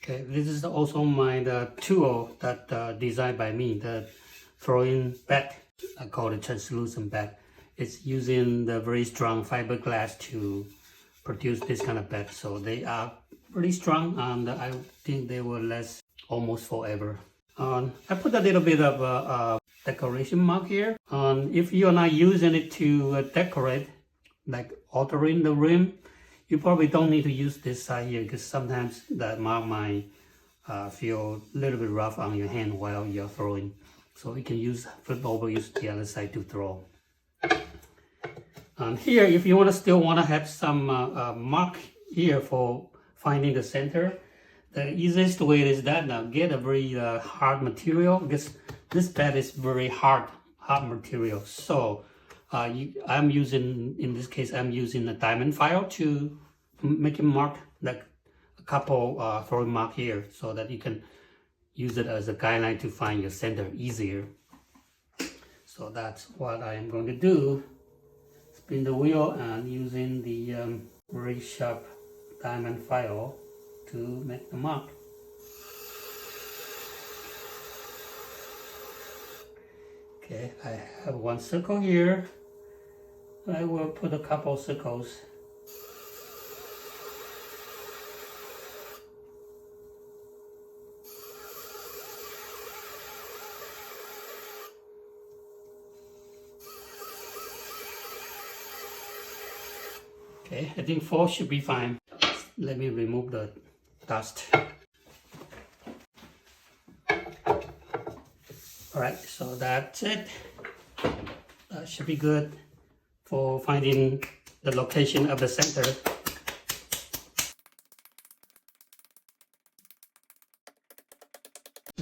Okay, this is also the tool that designed by me, the throwing bed. I call it translucent bed. It's using the very strong fiberglass to produce this kind of bed. So they are pretty strong, and I think they will last almost forever. I put a little bit of a decoration mark here. If you're not using it to decorate, like altering the rim, you probably don't need to use this side here, because sometimes that mark might feel a little bit rough on your hand while you're throwing. So you can flip over, use the other side to throw. Here, if you still want to have some mark here for finding the center, the easiest way is that now get a very hard material, because this bed is very hard material. So I'm using, in this case, I'm using a diamond file to make a mark, like a couple throwing mark here, so that you can use it as a guideline to find your center easier. So that's what I am going to do. Spin the wheel and using the very sharp diamond file to make the mark. Okay, I have one circle here. I will put a couple circles. Okay, I think 4 should be fine. Let me remove the dust. Alright, so that's it. That should be good for finding the location of the center.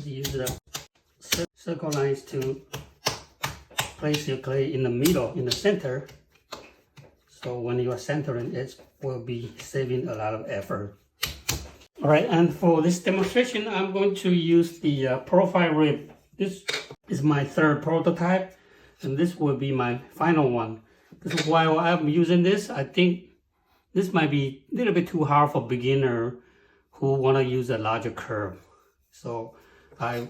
Use the circle lines to place your clay in the middle, in the center. So when you are centering, it will be saving a lot of effort. Alright, and for this demonstration, I'm going to use the profile rib. This is my third prototype, and this will be my final one. Because while I'm using this, I think this might be a little bit too hard for beginner who want to use a larger curve. So I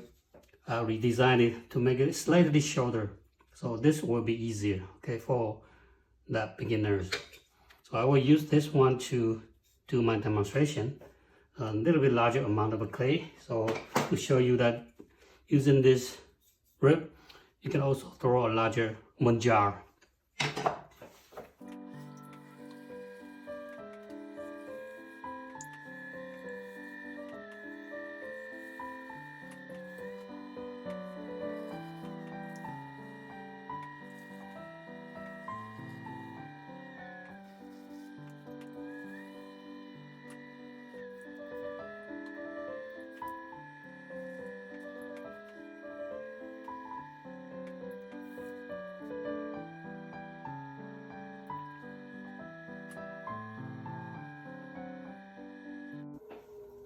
redesigned it to make it slightly shorter. So this will be easier, okay, for the beginners. So I will use this one to do my demonstration. A little bit larger amount of clay. So to show you that using this rib, you can also throw a larger one jar.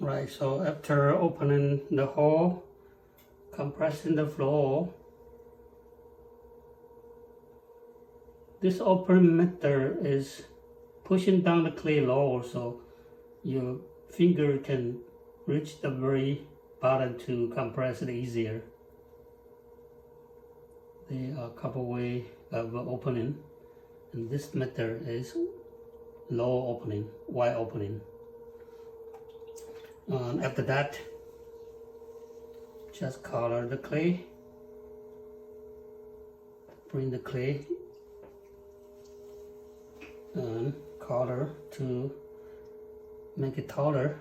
Right, so after opening the hole, compressing the floor, this opening method is pushing down the clay lower, so your finger can reach the very bottom to compress it easier. There are a couple ways of opening, and this method is low opening, wide opening. After that, just color the clay. Bring the clay and color to make it taller.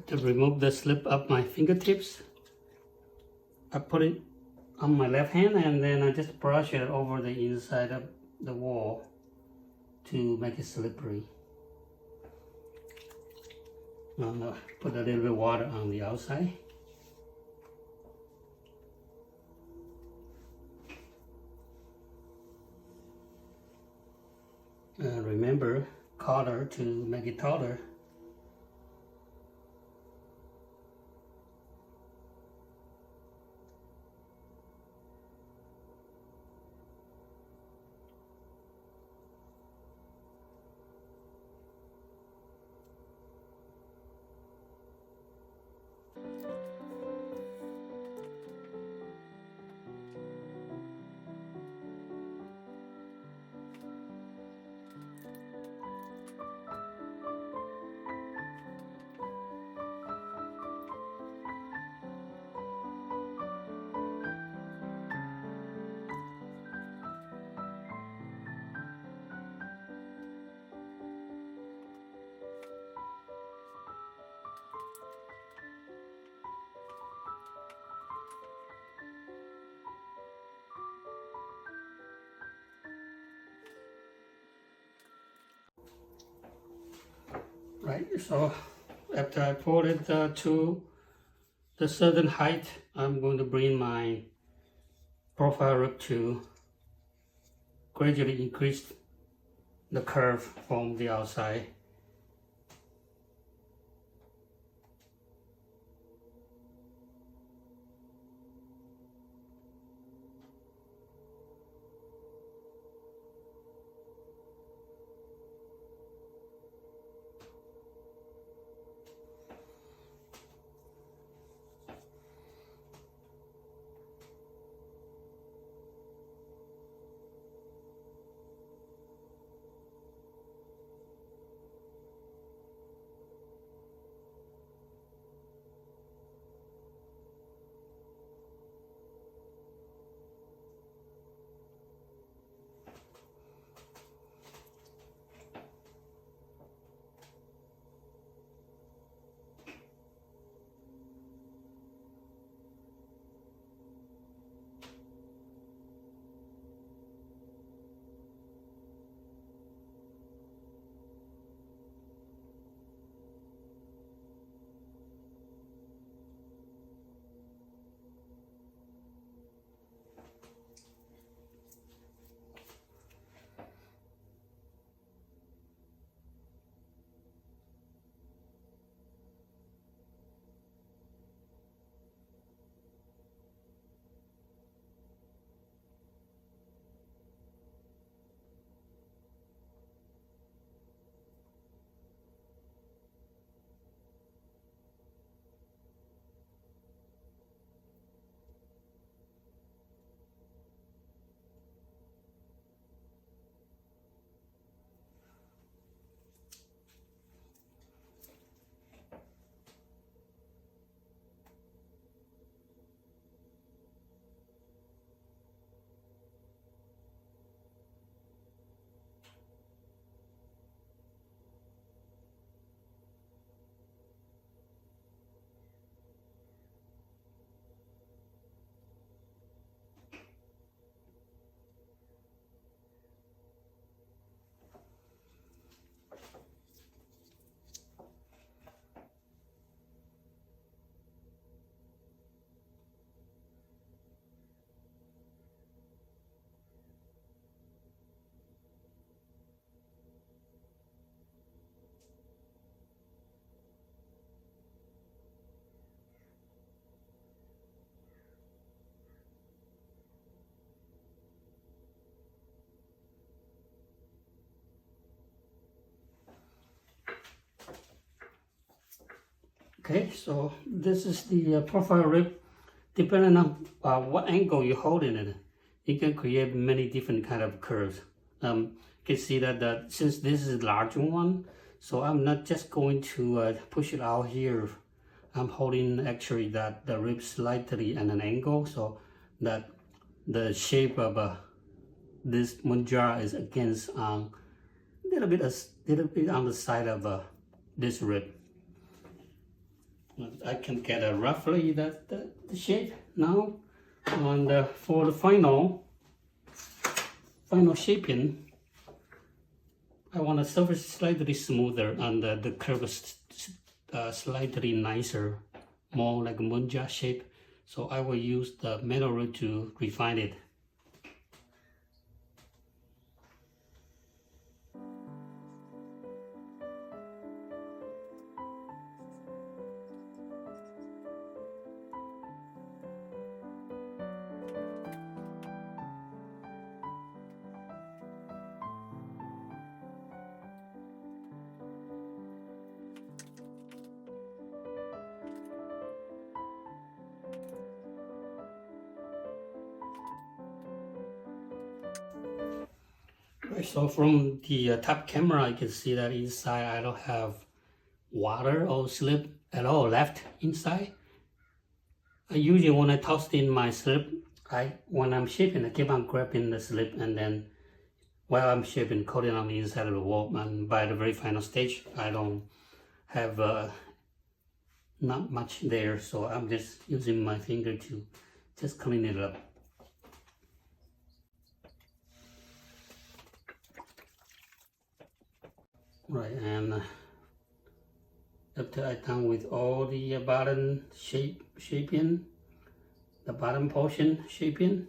To remove the slip of my fingertips, I put it on my left hand and then I just brush it over the inside of the wall to make it slippery. And put a little bit of water on the outside. to make it taller. Right, so after I poured it to the certain height, I'm going to bring my profile rib to gradually increase the curve from the outside. Okay, so this is the profile rib. Depending on what angle you're holding it, you can create many different kind of curves. You can see that since this is a larger one, so I'm not just going to push it out here. I'm holding actually the rib slightly at an angle, so that the shape of this munjar is against a little bit on the side of this rib. I can get roughly the shape now. And for the final shaping, I want the surface slightly smoother and the curve slightly nicer, more like a munja shape. So I will use the metal rule to refine it. Alright, so from the top camera, you can see that inside I don't have water or slip at all left inside. I usually when I toss in my slip, when I'm shaping, I keep on grabbing the slip and then while I'm shaping, coating on the inside of the wall. And by the very final stage, I don't have not much there, so I'm just using my finger to just clean it up. Right, and after I'm done with all the bottom shaping, the bottom portion shaping,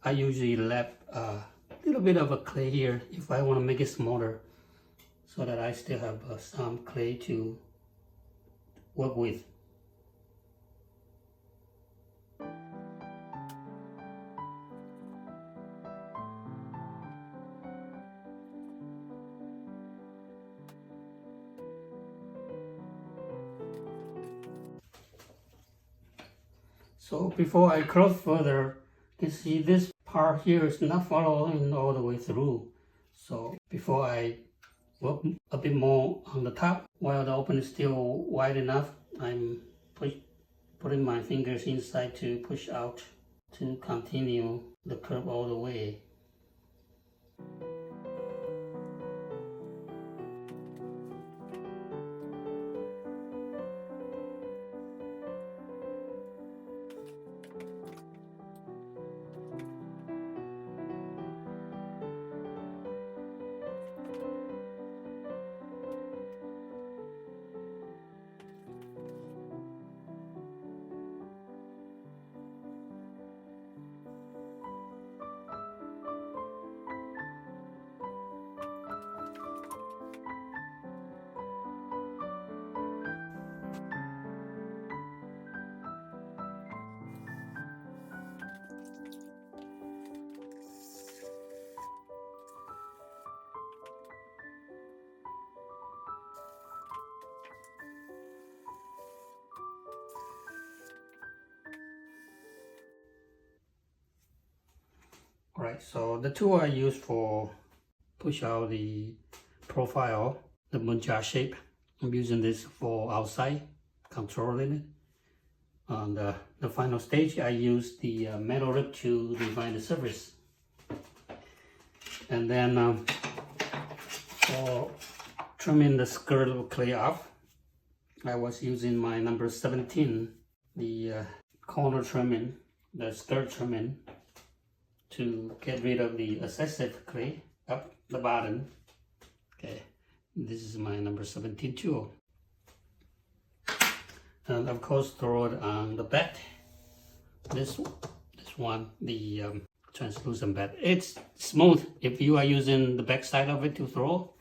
I usually left a little bit of a clay here if I want to make it smaller, so that I still have some clay to work with. So before I close further, you can see this part here is not following all the way through. So before I work a bit more on the top, while the opening is still wide enough, I'm putting my fingers inside to push out to continue the curve all the way. Alright, so the tool I use for push out the profile, the moonjar shape, I'm using this for outside, controlling it. On the final stage, I use the metal rib to define the surface. And then for trimming the skirt of clay off, I was using my number 17, the corner trimming, the skirt trimming, to get rid of the excessive clay up the bottom. Okay, this is my number 17 tool. And of course throw it on the bed. This one, the translucent bed. It's smooth. If you are using the back side of it to throw,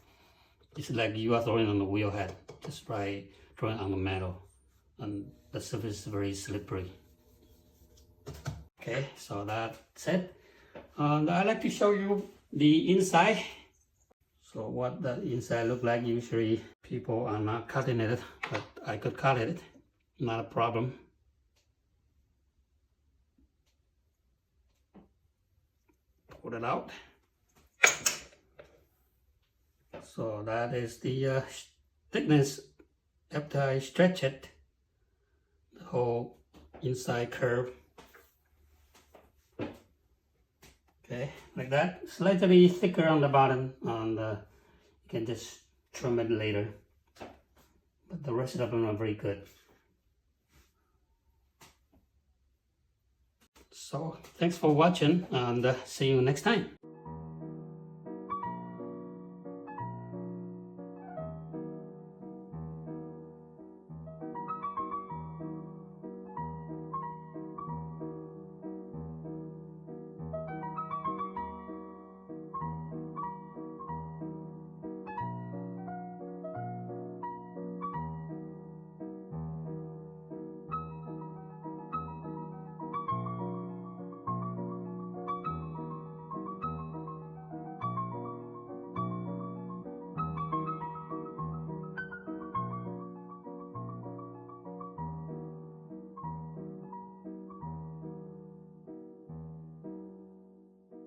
it's like you are throwing on the wheel head. Just try throwing on the metal. And the surface is very slippery. Okay, so that's it. And I like to show you the inside. So what the inside look like, usually people are not cutting it, but I could cut it, not a problem. Pull it out. So that is the thickness after I stretch it, the whole inside curve. Okay, like that, slightly thicker on the bottom, and you can just trim it later. But the rest of them are very good. So, thanks for watching, and see you next time.